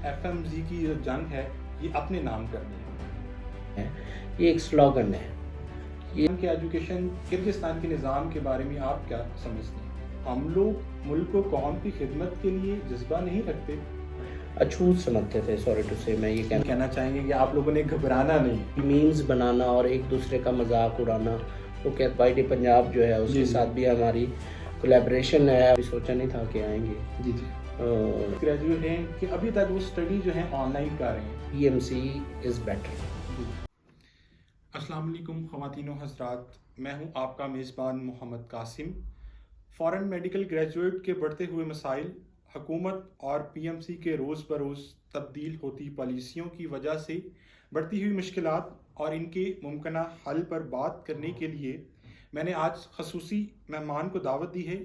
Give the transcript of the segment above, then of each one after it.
FMG کی جو جنگ ہے یہ اپنے نام کرنی ہے. یہ ایک سلوگن ہے. کہ ایجوکیشن کرغزستان کے نظام کے بارے میں آپ کیا سمجھتے ہیں؟ ہم لوگ ملک و قوم کی خدمت کے لیے جذبہ نہیں رکھتے، اچھوت سمجھتے تھے. سوری ٹو سے میں یہ کہنا چاہیں گے کہ آپ لوگوں نے گھبرانا نہیں. میمز بنانا اور ایک دوسرے کا مذاق اڑانا. وہ کہتے بائی ڈے پنجاب جو ہے اس کے ساتھ بھی ہماری کولیبریشن ہے. ابھی سوچا نہیں تھا کہ آئیں گے. جی گریجویٹ ہیں کہ ابھی تک وہ اسٹڈی جو ہے آن لائن کر رہے ہیں. PMC is better. السلام علیکم خواتین و حضرات، میں ہوں آپ کا میزبان محمد قاسم. فارن میڈیکل گریجویٹ کے بڑھتے ہوئے مسائل، حکومت اور PMC کے روز بروز تبدیل ہوتی پالیسیوں کی وجہ سے بڑھتی ہوئی مشکلات اور ان کے ممکنہ حل پر بات کرنے کے لیے میں نے آج خصوصی مہمان کو دعوت دی ہے.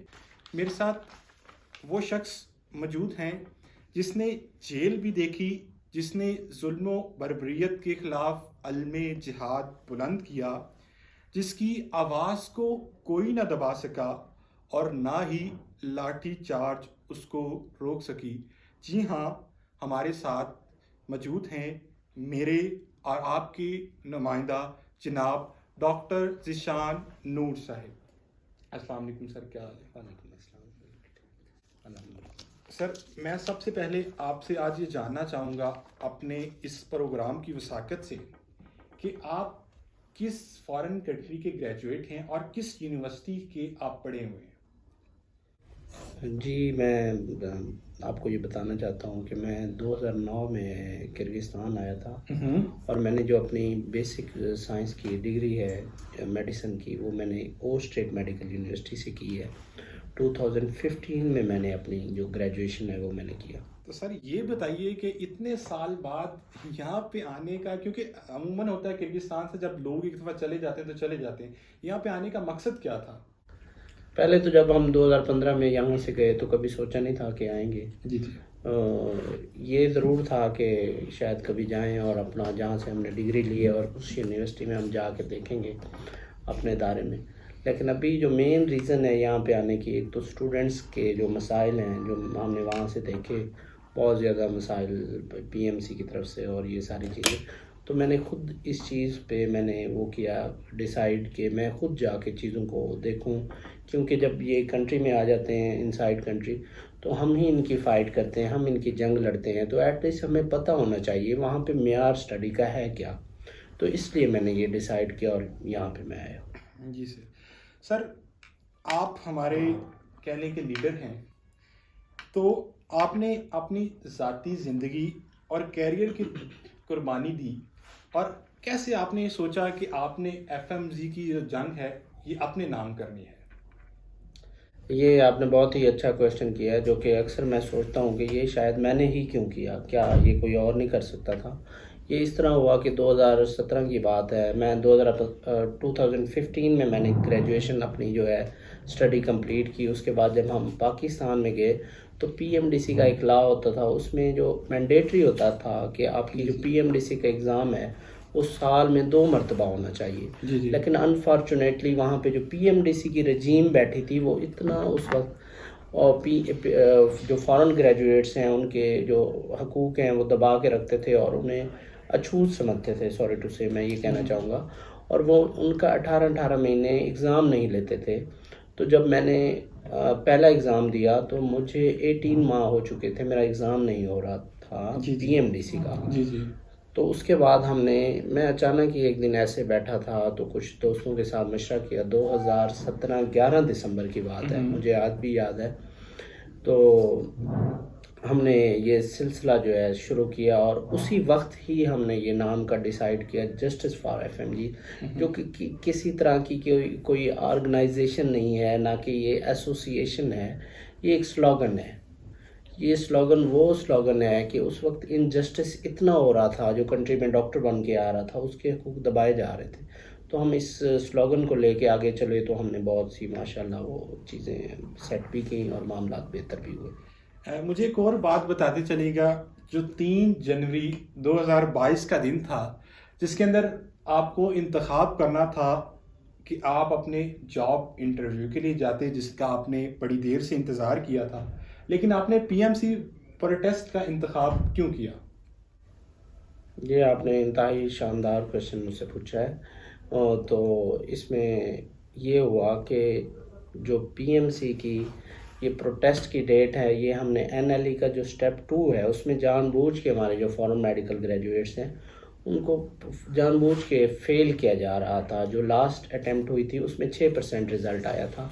میرے ساتھ وہ شخص موجود ہیں جس نے جیل بھی دیکھی، جس نے ظلم و بربریت کے خلاف علم جہاد بلند کیا، جس کی آواز کو کوئی نہ دبا سکا اور نہ ہی لاٹھی چارج اس کو روک سکی. جی ہاں، ہمارے ساتھ موجود ہیں میرے اور آپ کے نمائندہ جناب ڈاکٹر ذیشان نور صاحب. السلام علیکم سر، کیا حال ہے؟ وعلیکم السلام. سر، میں سب سے پہلے آپ سے آج یہ جاننا چاہوں گا اپنے اس پروگرام کی وثاقت سے کہ آپ کس فارن کنٹری کے گریجویٹ ہیں اور کس یونیورسٹی کے آپ پڑھے ہوئے ہیں؟ جی، میں آپ کو یہ بتانا چاہتا ہوں کہ میں 2009 میں کرغزستان آیا تھا اور میں نے جو اپنی بیسک سائنس کی ڈگری ہے میڈیسن کی، وہ میں نے او اسٹیٹ میڈیکل یونیورسٹی سے کی ہے. 2015 میں میں نے اپنی جو گریجویشن ہے وہ میں نے کیا. تو سر یہ بتائیے کہ اتنے سال بعد یہاں پہ آنے کا، کیونکہ عموماً ہوتا ہے کرغزستان سے جب لوگ ایک دفعہ چلے جاتے ہیں تو چلے جاتے ہیں، یہاں پہ آنے کا مقصد کیا تھا؟ پہلے تو جب ہم 2015 میں یہاں سے گئے تو کبھی سوچا نہیں تھا کہ آئیں گے. جی. یہ ضرور تھا کہ شاید کبھی جائیں اور اپنا جہاں سے ہم نے ڈگری لی ہے اور اس یونیورسٹی میں ہم جا کے دیکھیں گے اپنے ادارے میں. لیکن ابھی جو مین ریزن ہے یہاں پہ آنے کی، ایک تو اسٹوڈنٹس کے جو مسائل ہیں جو ہم نے وہاں سے دیکھے، بہت زیادہ مسائل PMC کی طرف سے اور یہ ساری چیزیں. تو میں نے خود اس چیز پہ میں نے وہ کیا ڈیسائیڈ کہ میں خود جا کے چیزوں کو دیکھوں، کیونکہ جب یہ کنٹری میں آ جاتے ہیں ان سائڈ کنٹری تو ہم ہی ان کی فائٹ کرتے ہیں، ہم ان کی جنگ لڑتے ہیں، تو ایٹ لیسٹ ہمیں پتہ ہونا چاہیے وہاں پہ معیار اسٹڈی کا ہے کیا. تو اس لیے میں نے یہ ڈیسائیڈ کیا اور یہاں پہ میں آیا. جی سر، آپ ہمارے کہہ لیں کہ لیڈر ہیں، تو آپ نے اپنی ذاتی زندگی اور کیریئر کی قربانی دی، اور کیسے آپ نے سوچا کہ آپ نے FMG کی جو جنگ ہے یہ اپنے نام کرنی ہے؟ یہ آپ نے بہت ہی اچھا کویشچن کیا ہے، جو کہ اکثر میں سوچتا ہوں کہ یہ شاید میں نے ہی کیوں کیا، کیا یہ کوئی اور نہیں کر سکتا تھا. یہ اس طرح ہوا کہ 2017 کی بات ہے. میں 2015 میں نے گریجویشن اپنی جو ہے اسٹڈی کمپلیٹ کی. اس کے بعد جب ہم پاکستان میں گئے تو PMDC کا ایک لا ہوتا تھا، اس میں جو مینڈیٹری ہوتا تھا کہ آپ کی جو PMDC کا ایگزام ہے وہ سال میں 2 مرتبہ ہونا چاہیے. لیکن انفارچونیٹلی وہاں پہ جو PMDC کی رجیم بیٹھی تھی وہ اتنا اس وقت، اور جو فارن گریجویٹس ہیں ان کے جو حقوق ہیں وہ دبا کے رکھتے تھے اور انہیں اچھوت سمجھتے تھے. سوری ٹو سے میں یہ کہنا چاہوں گا. اور وہ ان کا 18 مہینے ایگزام نہیں لیتے تھے. تو جب میں نے پہلا ایگزام دیا تو مجھے 18 ماہ ہو چکے تھے، میرا ایگزام نہیں ہو رہا تھا PMDC کا. تو اس کے بعد میں اچانک ہی ایک دن ایسے بیٹھا تھا تو کچھ دوستوں کے ساتھ مشورہ کیا. 2017 11 دسمبر کی بات ہے، مجھے آج بھی یاد ہے. تو ہم نے یہ سلسلہ جو ہے شروع کیا اور اسی وقت ہی ہم نے یہ نام کا ڈیسائیڈ کیا، جسٹس فار FMG، جو کہ کسی طرح کی کوئی آرگنائزیشن نہیں ہے، نہ کہ یہ ایسوسیشن ہے، یہ ایک سلوگن ہے. یہ سلوگن وہ سلوگن ہے کہ اس وقت انجسٹس اتنا ہو رہا تھا، جو کنٹری میں ڈاکٹر بن کے آ رہا تھا اس کے حقوق دبائے جا رہے تھے. تو ہم اس سلوگن کو لے کے آگے چلے تو ہم نے بہت سی ماشاءاللہ وہ چیزیں سیٹ بھی کیں اور معاملات بہتر بھی ہوئے. مجھے ایک اور بات بتاتے چلے گا، جو 3 جنوری 2022 کا دن تھا جس کے اندر آپ کو انتخاب کرنا تھا کہ آپ اپنے جاب انٹرویو کے لیے جاتے، جس کا آپ نے بڑی دیر سے انتظار کیا تھا، لیکن آپ نے PMC پروٹیسٹ کا انتخاب کیوں کیا؟ یہ آپ نے انتہائی شاندار کویشچن مجھ سے پوچھا ہے. تو اس میں یہ ہوا کہ جو پی ایم سی کی یہ پروٹیسٹ کی ڈیٹ ہے، یہ ہم نے این ایل ای کا جو اسٹیپ 2 ہے اس میں جان بوجھ کے ہمارے جو فارن میڈیکل گریجویٹس ہیں ان کو جان بوجھ کے فیل کیا جا رہا تھا. جو لاسٹ اٹیمپٹ ہوئی تھی اس میں 6% رزلٹ آیا تھا.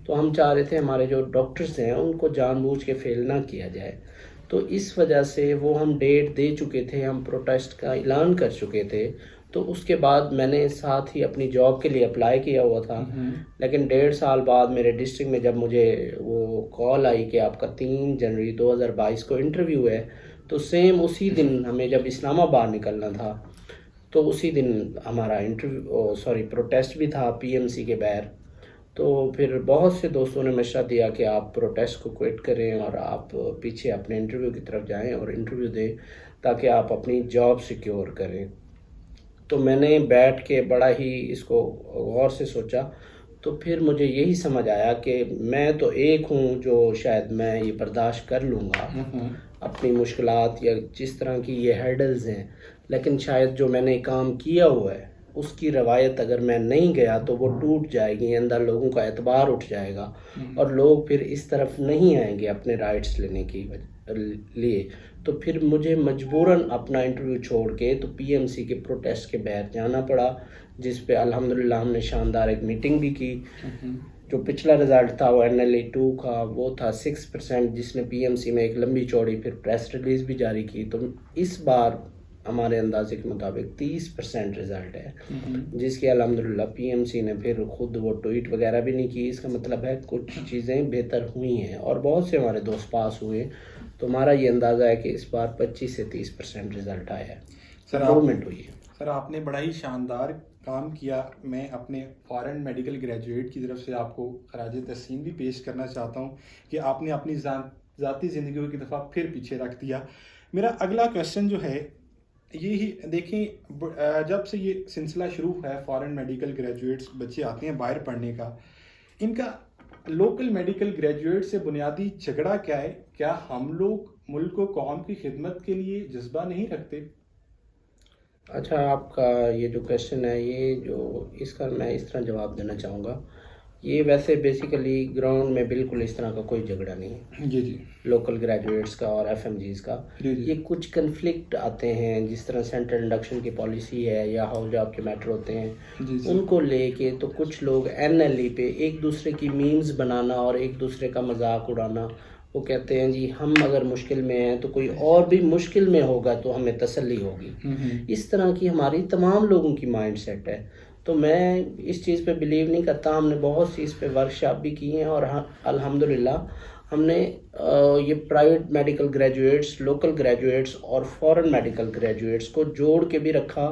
تو ہم چاہ رہے تھے ہمارے جو ڈاکٹرز ہیں ان کو جان بوجھ کے فیل نہ کیا جائے. تو اس وجہ سے وہ ہم ڈیٹ دے چکے تھے، ہم پروٹیسٹ کا اعلان کر چکے تھے. تو اس کے بعد میں نے ساتھ ہی اپنی جاب کے لیے اپلائی کیا ہوا تھا. لیکن 1.5 سال بعد میرے ڈسٹرکٹ میں جب مجھے وہ کال آئی کہ آپ کا 3 جنوری 2022 کو انٹرویو ہے، تو سیم اسی دن ہمیں جب اسلام آباد نکلنا تھا تو اسی دن ہمارا پروٹیسٹ بھی تھا پی ایم سی کے بغیر. تو پھر بہت سے دوستوں نے مشورہ دیا کہ آپ پروٹیسٹ کو کوئٹ کریں اور آپ پیچھے اپنے انٹرویو کی طرف جائیں اور انٹرویو دیں تاکہ آپ اپنی جاب سیکیور کریں. تو میں نے بیٹھ کے بڑا ہی اس کو غور سے سوچا. تو پھر مجھے یہی سمجھ آیا کہ میں تو ایک ہوں جو شاید میں یہ برداشت کر لوں گا اپنی مشکلات یا جس طرح کی یہ ہیڈلز ہیں، لیکن شاید جو میں نے کام کیا ہوا ہے اس کی روایت اگر میں نہیں گیا تو وہ ٹوٹ جائے گی، اندر لوگوں کا اعتبار اٹھ جائے گا اور لوگ پھر اس طرف نہیں آئیں گے اپنے رائٹس لینے کی لیے. تو پھر مجھے مجبوراً اپنا انٹرویو چھوڑ کے تو پی ایم سی کے پروٹیسٹ کے باہر جانا پڑا، جس پہ الحمدللہ ہم نے شاندار ایک میٹنگ بھی کی. جو پچھلا رزلٹ تھا وہ این ایل ای 2 کا وہ تھا 6%، جس نے پی ایم سی میں ایک لمبی چوڑی پھر پریس ریلیز بھی جاری کی. تو اس بار ہمارے اندازے کے مطابق 30% رزلٹ ہے، جس کی الحمدللہ پی ایم سی نے پھر خود وہ ٹویٹ وغیرہ بھی نہیں کی. اس کا مطلب ہے کچھ چیزیں بہتر ہوئی ہیں اور بہت سے ہمارے دوست پاس ہوئے. تو ہمارا یہ اندازہ ہے کہ اس بار 25 سے 30% رزلٹ آیا ہے، امپرومنٹ ہوئی ہے. سر آپ نے بڑا ہی شاندار کام کیا. میں اپنے فارن میڈیکل گریجویٹ کی طرف سے آپ کو خراج تحسین بھی پیش کرنا چاہتا ہوں کہ آپ نے اپنی ذاتی زندگی کو ایک دفعہ پھر پیچھے رکھ دیا. میرا اگلا کویشچن جو ہے یہی دیکھیں، جب سے یہ سلسلہ شروع ہے فارن میڈیکل گریجویٹس بچے آتے ہیں باہر پڑھنے کا، ان کا لوکل میڈیکل گریجویٹ سے بنیادی جھگڑا کیا ہے؟ کیا ہم لوگ ملک و قوم کی خدمت کے لیے جذبہ نہیں رکھتے؟ اچھا، آپ کا یہ جو کویشچن ہے یہ جو اس کا میں اس طرح جواب دینا چاہوں گا. یہ ویسے بیسیکلی گراؤنڈ میں بالکل اس طرح کا کوئی جھگڑا نہیں ہے جی لوکل گریجویٹس کا اور ایف ایم جیز کا. یہ کچھ کنفلکٹ آتے ہیں، جس طرح سینٹرل انڈکشن کی پالیسی ہے یا ہاؤس جاب کے میٹر ہوتے ہیں ان کو لے کے. تو کچھ لوگ این ایل ای پہ ایک دوسرے کی میمز بنانا اور ایک دوسرے کا مذاق اڑانا، وہ کہتے ہیں جی ہم اگر مشکل میں ہیں تو کوئی اور بھی مشکل میں ہوگا تو ہمیں تسلی ہوگی. اس طرح کی ہماری تمام لوگوں کی مائنڈ سیٹ ہے. تو میں اس چیز پہ بلیو نہیں کرتا. ہم نے بہت سی اس پہ ورکشاپ بھی کی ہیں اور الحمدللہ ہم نے یہ private medical graduates, local graduates اور فارن میڈیکل گریجویٹس کو جوڑ کے بھی رکھا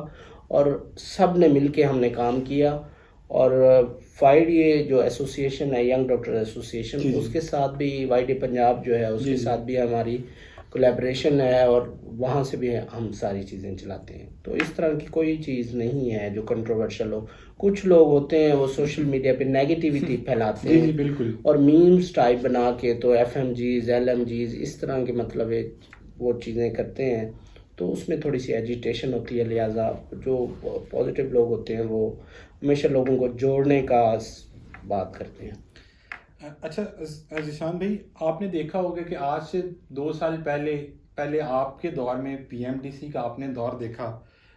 اور سب نے مل کے ہم نے کام کیا. اور فائڈ یہ جو ایسوسیشن ہے ینگ ڈاکٹر ایسوسیشن، اس کے ساتھ بھی وائی ڈی پنجاب جو ہے اس کے ساتھ بھی ہماری کولیبریشن ہے اور وہاں سے بھی ہم ساری چیزیں چلاتے ہیں. تو اس طرح کی کوئی چیز نہیں ہے جو کنٹروورشل ہو. کچھ لوگ ہوتے ہیں وہ سوشل میڈیا پہ نیگیٹیوٹی پھیلاتے ہیں بالکل، اور میمز ٹائپ بنا کے تو ایف ایم جیز، ایل ایم جیز اس طرح کے مطلب وہ چیزیں کرتے ہیں. تو اس میں تھوڑی سی ایجیٹیشن ہوتی ہے. لہٰذا جو پازیٹیو لوگ ہوتے ہیں وہ ہمیشہ لوگوں کو جوڑنے کا بات کرتے ہیں. اچھا ذیشان بھائی، آپ نے دیکھا ہوگا کہ آج سے 2 سال پہلے آپ کے دور میں پی ایم ڈی سی کا آپ نے دور دیکھا،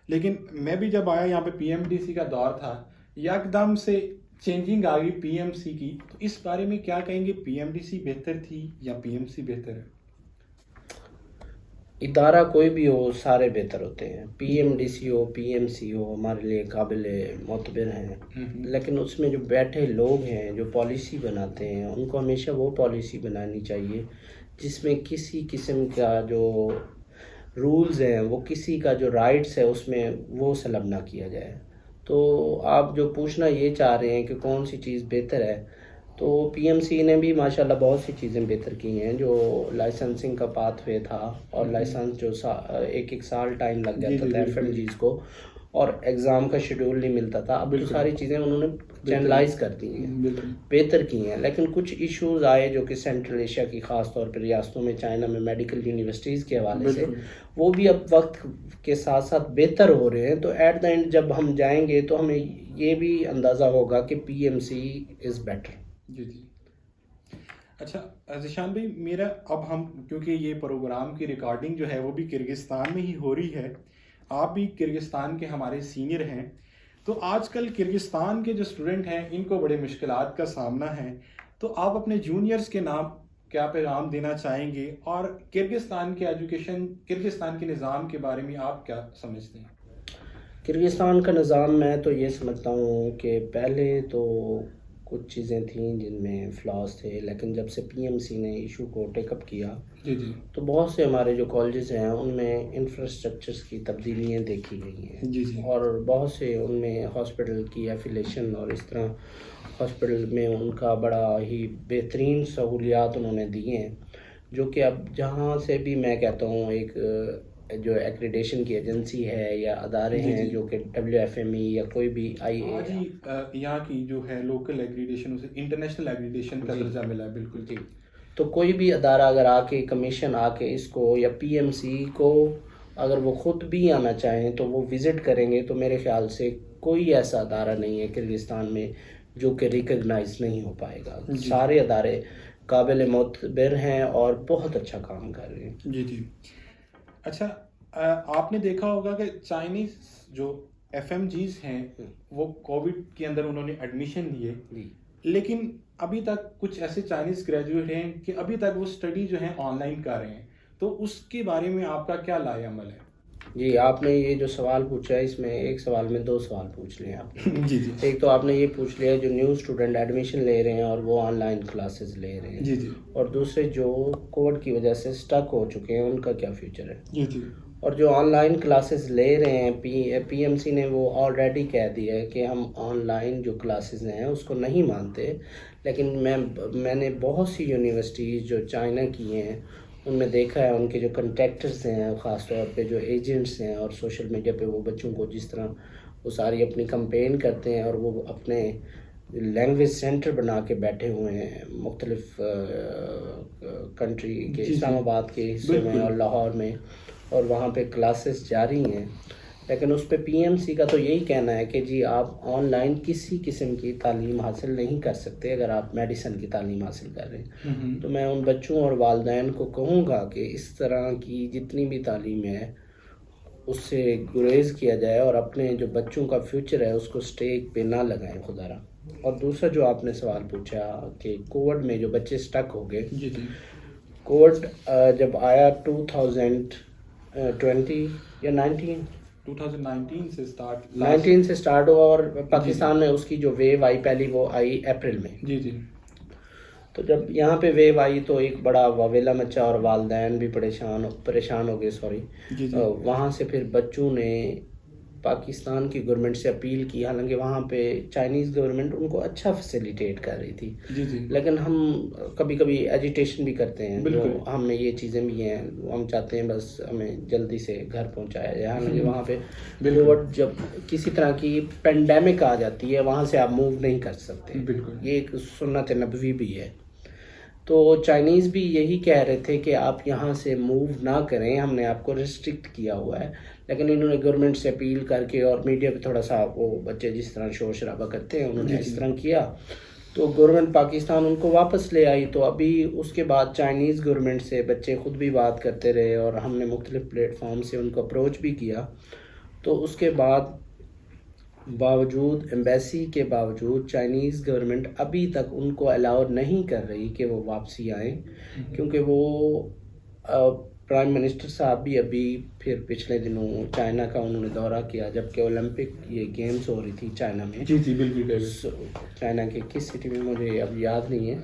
لیکن میں بھی جب آیا یہاں پہ پی ایم ڈی سی کا دور تھا، یکدم سے چینجنگ آ گئی پی ایم سی کی. تو اس بارے میں کیا کہیں گے؟ پی ایم ڈی سی بہتر تھی یا پی ایم سی بہتر ہے؟ ادارہ کوئی بھی ہو سارے بہتر ہوتے ہیں. پی ایم ڈی سی ہو، پی ایم سی ہو، ہمارے لیے قابل معتبر ہیں. لیکن اس میں جو بیٹھے لوگ ہیں جو پالیسی بناتے ہیں ان کو ہمیشہ وہ پالیسی بنانی چاہیے جس میں کسی قسم کا جو رولز ہیں، وہ کسی کا جو رائٹس ہے اس میں وہ سلب نہ کیا جائے. تو آپ جو پوچھنا یہ چاہ رہے ہیں کہ کون سی چیز بہتر ہے، تو پی ایم سی نے بھی ماشاءاللہ بہت سی چیزیں بہتر کی ہیں. جو لائسنسنگ کا پاتھ وے تھا اور لائسنس جو ایک سال ٹائم لگ جاتا تھا ایف ایم جیز کو، اور ایگزام کا شیڈول نہیں ملتا تھا. اب تو ساری چیزیں انہوں نے چینلائز کر دی ہیں, بہتر کی ہیں. لیکن کچھ ایشوز آئے جو کہ سینٹرل ایشیا کی خاص طور پر ریاستوں میں, چائنا میں میڈیکل یونیورسٹیز کے حوالے سے, وہ بھی اب وقت کے ساتھ ساتھ بہتر ہو رہے ہیں. تو ایٹ دا اینڈ جب ہم جائیں گے تو ہمیں یہ بھی اندازہ ہوگا کہ P M C is better. جی جی. اچھا ذیشان بھائی, میرا اب ہم کیونکہ یہ پروگرام کی ریکارڈنگ جو ہے وہ بھی کرگستان میں ہی ہو رہی ہے, آپ بھی کرگستان کے ہمارے سینئر ہیں, تو آج کل کرگستان کے جو اسٹوڈنٹ ہیں ان کو بڑے مشکلات کا سامنا ہے, تو آپ اپنے جونیئرس کے نام کیا پیغام دینا چاہیں گے, اور کرگستان کے ایجوکیشن, کرگستان کے نظام کے بارے میں آپ کیا سمجھتے ہیں؟ کرگستان کا نظام میں تو یہ سمجھتا ہوں کہ پہلے تو کچھ چیزیں تھیں جن میں فلاس تھے, لیکن جب سے پی ایم سی نے ایشو کو ٹیک اپ کیا جی جی تو بہت سے ہمارے جو کالجز ہیں ان میں انفراسٹرکچرس کی تبدیلیاں دیکھی گئی ہیں. جی جی. اور بہت سے ان میں ہاسپٹل کی ایفیلیشن اور اس طرح ہاسپٹل میں ان کا بڑا ہی بہترین سہولیات انہوں نے دی ہیں, جو کہ اب جہاں سے بھی میں کہتا ہوں ایک جو ایکریڈیشن کی ایجنسی ہے یا ادارے ہیں جو کہ WFME یا کوئی بھی یہاں کی جو ہے لوکل ایگریڈیشن, اسے انٹرنیشنل ایگریڈیشن کا درجہ ملا ہے. بالکل جی. تو کوئی بھی ادارہ اگر آ کے کمیشن آ کے اس کو, یا پی ایم سی کو اگر وہ خود بھی آنا چاہیں تو وہ وزٹ کریں گے, تو میرے خیال سے کوئی ایسا ادارہ نہیں ہے کرگستان میں جو کہ ریکگنائز نہیں ہو پائے گا. سارے ادارے قابل معتبر ہیں اور بہت اچھا کام کر رہے ہیں. جی جی. اچھا آپ نے دیکھا ہوگا کہ چائنیز جو FMGs ہیں وہ کووڈ کے اندر انہوں نے ایڈمیشن لیے, لیکن ابھی تک کچھ ایسے چائنیز گریجویٹ ہیں کہ ابھی تک وہ اسٹڈی جو ہے آن لائن کر رہے ہیں, تو اس کے بارے میں آپ کا کیا رائے عمل ہے؟ جی, آپ نے یہ جو سوال پوچھا ہے اس میں ایک سوال میں دو سوال پوچھ لیں آپ نے. جی جی. ایک تو آپ نے یہ پوچھ لیا جو نیو اسٹوڈنٹ ایڈمیشن لے رہے ہیں اور وہ آن لائن کلاسز لے رہے ہیں. جی جی. اور دوسرے جو کووڈ کی وجہ سے اسٹک ہو چکے ہیں ان کا کیا فیوچر ہے. جی جی. اور جو آن لائن کلاسز لے رہے ہیں, پی ایم سی نے وہ آلریڈی کہہ دیا ہے کہ ہم آن لائن جو کلاسز ہیں اس کو نہیں مانتے, لیکن میں نے بہت سی یونیورسٹیز جو چائنا کی ہیں ان میں دیکھا ہے, ان کے جو کنٹیکٹرز ہیں خاص طور پہ جو ایجنٹس ہیں, اور سوشل میڈیا پہ وہ بچوں کو جس طرح وہ ساری اپنی کمپین کرتے ہیں, اور وہ اپنے لینگویج سینٹر بنا کے بیٹھے ہوئے ہیں مختلف کنٹری کے, اسلام آباد کے حصے میں اور لاہور میں, اور وہاں پہ کلاسز جاری ہیں. لیکن اس پہ پی ایم سی کا تو یہی کہنا ہے کہ جی آپ آن لائن کسی قسم کی تعلیم حاصل نہیں کر سکتے اگر آپ میڈیسن کی تعلیم حاصل کر رہے ہیں. تو میں ان بچوں اور والدین کو کہوں گا کہ اس طرح کی جتنی بھی تعلیم ہے اس سے گریز کیا جائے, اور اپنے جو بچوں کا فیوچر ہے اس کو اسٹیک پہ نہ لگائیں خدا را. اور دوسرا جو آپ نے سوال پوچھا کہ کووڈ میں جو بچے اسٹک ہو گئے, جی جی. کووڈ جب آیا 2020 یا 2019 سے سٹارٹ ہوا, اور پاکستان میں اس کی جو ویو آئی پہلی وہ آئی اپریل میں. جی جی. تو جب یہاں پہ ویو آئی تو ایک بڑا واویلا مچا اور والدین بھی پریشان ہو گئے. جی جی. وہاں سے پھر بچوں نے پاکستان کی گورنمنٹ سے اپیل کی, حالانکہ وہاں پہ چائنیز گورنمنٹ ان کو اچھا فیسیلیٹیٹ کر رہی تھی. جی جی. لیکن ہم کبھی کبھی ایجیٹیشن بھی کرتے ہیں, ہم میں یہ چیزیں بھی ہیں, ہم چاہتے ہیں بس ہمیں جلدی سے گھر پہنچایا جائے. حالانکہ وہاں پہ جب کسی طرح کی پینڈیمک آ جاتی ہے وہاں سے آپ موو نہیں کر سکتے. بالکل, یہ ایک سنت نبوی بھی ہے. تو چائنیز بھی یہی کہہ رہے تھے کہ آپ یہاں سے موو نہ کریں, ہم نے آپ کو ریسٹرکٹ کیا ہوا ہے. لیکن انہوں نے گورنمنٹ سے اپیل کر کے, اور میڈیا پہ تھوڑا سا وہ بچے جس طرح شور شرابہ کرتے ہیں انہوں نے اس طرح کیا, تو گورنمنٹ پاکستان ان کو واپس لے آئی. تو ابھی اس کے بعد چائنیز گورنمنٹ سے بچے خود بھی بات کرتے رہے, اور ہم نے مختلف پلیٹ فارم سے ان کو اپروچ بھی کیا. تو اس کے بعد باوجود ایمبیسی کے باوجود چائنیز گورنمنٹ ابھی تک ان کو الاؤ نہیں کر رہی کہ وہ واپسی آئیں, کیونکہ وہ پرائم منسٹر صاحب بھی ابھی پھر پچھلے دنوں چائنا کا انہوں نے دورہ کیا, جبکہ اولمپک یہ گیمز ہو رہی تھی چائنا میں. جی جی بالکل. چائنا کے کس سٹی میں مجھے اب یاد نہیں ہے,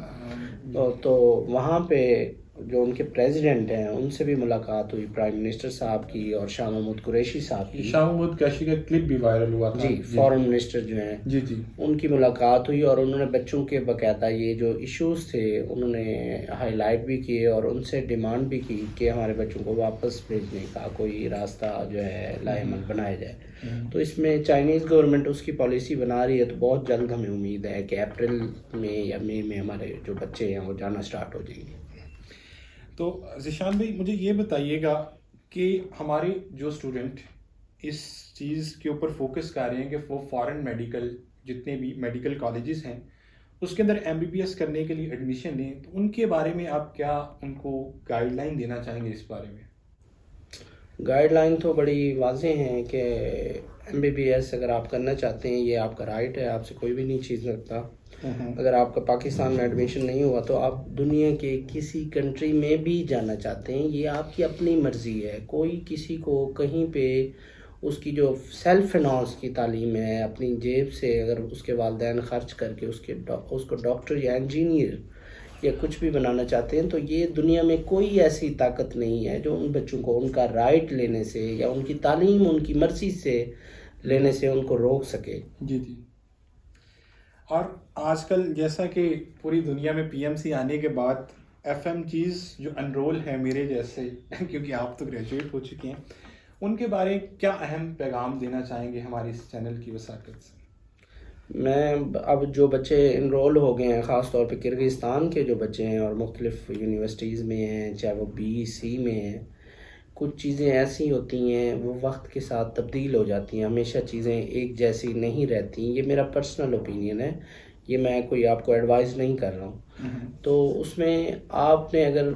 تو وہاں پہ جو ان کے پریزیڈنٹ ہیں ان سے بھی ملاقات ہوئی، پرائم منسٹر صاحب کی اور شاہ محمود قریشی صاحب کی. شاہ محمود قریشی کا کلپ بھی وائرل ہوا تھا. جی فارن منسٹر جو ہیں جی جی ان کی ملاقات ہوئی، اور انہوں نے بچوں کے باقاعدہ یہ جو ایشوز تھے انہوں نے ہائی لائٹ بھی کیے اور ان سے ڈیمانڈ بھی کی کہ ہمارے بچوں کو واپس بھیجنے کا کوئی راستہ جو ہے لاہ عمل بنایا جائے. تو اس میں چائنیز گورنمنٹ اس کی پالیسی بنا رہی ہے، تو بہت جلد ہمیں امید ہے کہ اپریل میں یا مئی میں ہمارے جو بچے ہیں وہ جانا سٹارٹ ہو جائیں گے. تو ذیشان بھائی مجھے یہ بتائیے گا کہ ہمارے جو اسٹوڈنٹ اس چیز کے اوپر فوکس کر رہے ہیں کہ وہ فارن میڈیکل جتنے بھی میڈیکل کالجز ہیں اس کے اندر MBBS کرنے کے لیے ایڈمیشن لیں، تو ان کے بارے میں آپ کیا ان کو گائیڈ لائن دینا چاہیں گے اس بارے میں؟ گائیڈ لائن تو بڑی واضح ہیں کہ MBBS اگر آپ کرنا چاہتے ہیں یہ آپ کا رائٹ ہے، آپ سے کوئی بھی نہیں چھین سکتا. اگر آپ کا پاکستان میں ایڈمیشن نہیں ہوا تو آپ دنیا کے کسی کنٹری میں بھی جانا چاہتے ہیں، یہ آپ کی اپنی مرضی ہے. کوئی کسی کو کہیں پہ اس کی جو سیلف فنانس کی تعلیم ہے اپنی جیب سے اگر اس کے والدین خرچ کر کے اس کو ڈاکٹر یا انجینئر یا کچھ بھی بنانا چاہتے ہیں، تو یہ دنیا میں کوئی ایسی طاقت نہیں ہے جو ان بچوں کو ان کا رائٹ لینے سے یا ان کی تعلیم ان کی مرضی سے لینے سے ان کو روک سکے. جی جی. اور آج کل جیسا کہ پوری دنیا میں PMC آنے کے بعد FMGs جو انرول ہیں میرے جیسے کیونکہ آپ تو گریجویٹ ہو چکے ہیں، ان کے بارے میں کیا اہم پیغام دینا چاہیں گے ہمارے اس چینل کی وساطت سے؟ میں اب جو بچے انرول ہو گئے ہیں خاص طور پہ کرغزستان کے جو بچے ہیں اور مختلف یونیورسٹیز میں ہیں، چاہے وہ BC میں ہیں، کچھ چیزیں ایسی ہوتی ہیں وہ وقت کے ساتھ تبدیل ہو جاتی ہیں، ہمیشہ چیزیں ایک جیسی نہیں رہتی. یہ میرا پرسنل اوپینین ہے، یہ میں کوئی آپ کو ایڈوائز نہیں کر رہا ہوں. تو اس میں آپ نے اگر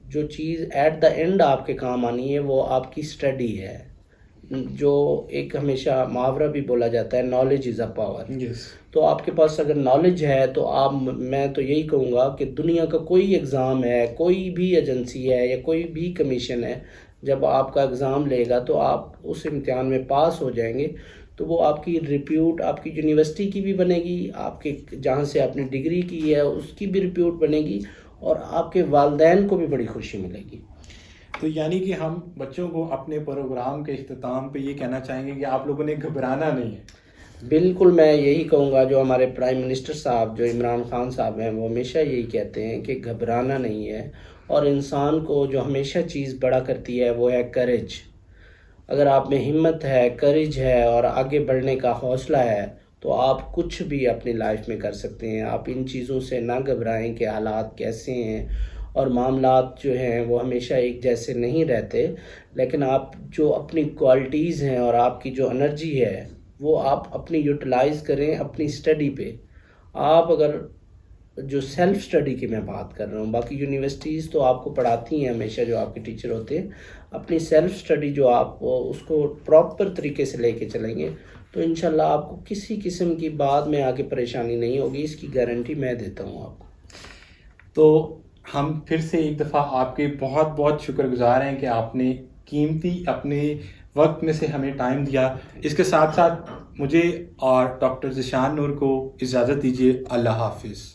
جو چیز ایٹ دا اینڈ آپ کے کام آنی ہے وہ آپ کی اسٹڈی ہے. جو ایک ہمیشہ محاورہ بھی بولا جاتا ہے نالج از اے پاور. تو آپ کے پاس اگر نالج ہے تو میں تو یہی کہوں گا کہ دنیا کا کوئی ایگزام ہے، کوئی بھی ایجنسی ہے یا کوئی بھی کمیشن ہے، جب آپ کا ایگزام لے گا تو آپ اس امتحان میں پاس ہو جائیں گے تو وہ آپ کی ریپیوٹ آپ کی یونیورسٹی کی بھی بنے گی، آپ کے جہاں سے آپ نے ڈگری کی ہے اس کی بھی ریپیوٹ بنے گی، اور آپ کے والدین کو بھی بڑی خوشی ملے گی. تو یعنی کہ ہم بچوں کو اپنے پروگرام کے اختتام پہ یہ کہنا چاہیں گے کہ آپ لوگوں نے گھبرانا نہیں ہے. بالکل میں یہی کہوں گا، جو ہمارے پرائم منسٹر صاحب جو عمران خان صاحب ہیں وہ ہمیشہ یہی کہتے ہیں کہ گھبرانا نہیں ہے، اور انسان کو جو ہمیشہ چیز بڑا کرتی ہے وہ ہے کریج. اگر آپ میں ہمت ہے، کریج ہے اور آگے بڑھنے کا حوصلہ ہے تو آپ کچھ بھی اپنی لائف میں کر سکتے ہیں. آپ ان چیزوں سے نہ گھبرائیں کہ حالات کیسے ہیں اور معاملات جو ہیں وہ ہمیشہ ایک جیسے نہیں رہتے، لیکن آپ جو اپنی کوالٹیز ہیں اور آپ کی جو انرجی ہے وہ آپ اپنی یوٹیلائز کریں اپنی اسٹڈی پہ. آپ اگر جو سیلف اسٹڈی کی میں بات کر رہا ہوں، باقی یونیورسٹیز تو آپ کو پڑھاتی ہیں ہمیشہ جو آپ کے ٹیچر ہوتے ہیں، اپنی سیلف اسٹڈی جو آپ اس کو پراپر طریقے سے لے کے چلیں گے تو انشاءاللہ آپ کو کسی قسم کی بعد میں آگے پریشانی نہیں ہوگی، اس کی گارنٹی میں دیتا ہوں آپ کو. تو ہم پھر سے ایک دفعہ آپ کے بہت بہت شکر گزار ہیں کہ آپ نے قیمتی اپنے وقت میں سے ہمیں ٹائم دیا. اس کے ساتھ ساتھ مجھے اور ڈاکٹر ذیشان نور کو اجازت دیجیے. اللہ حافظ.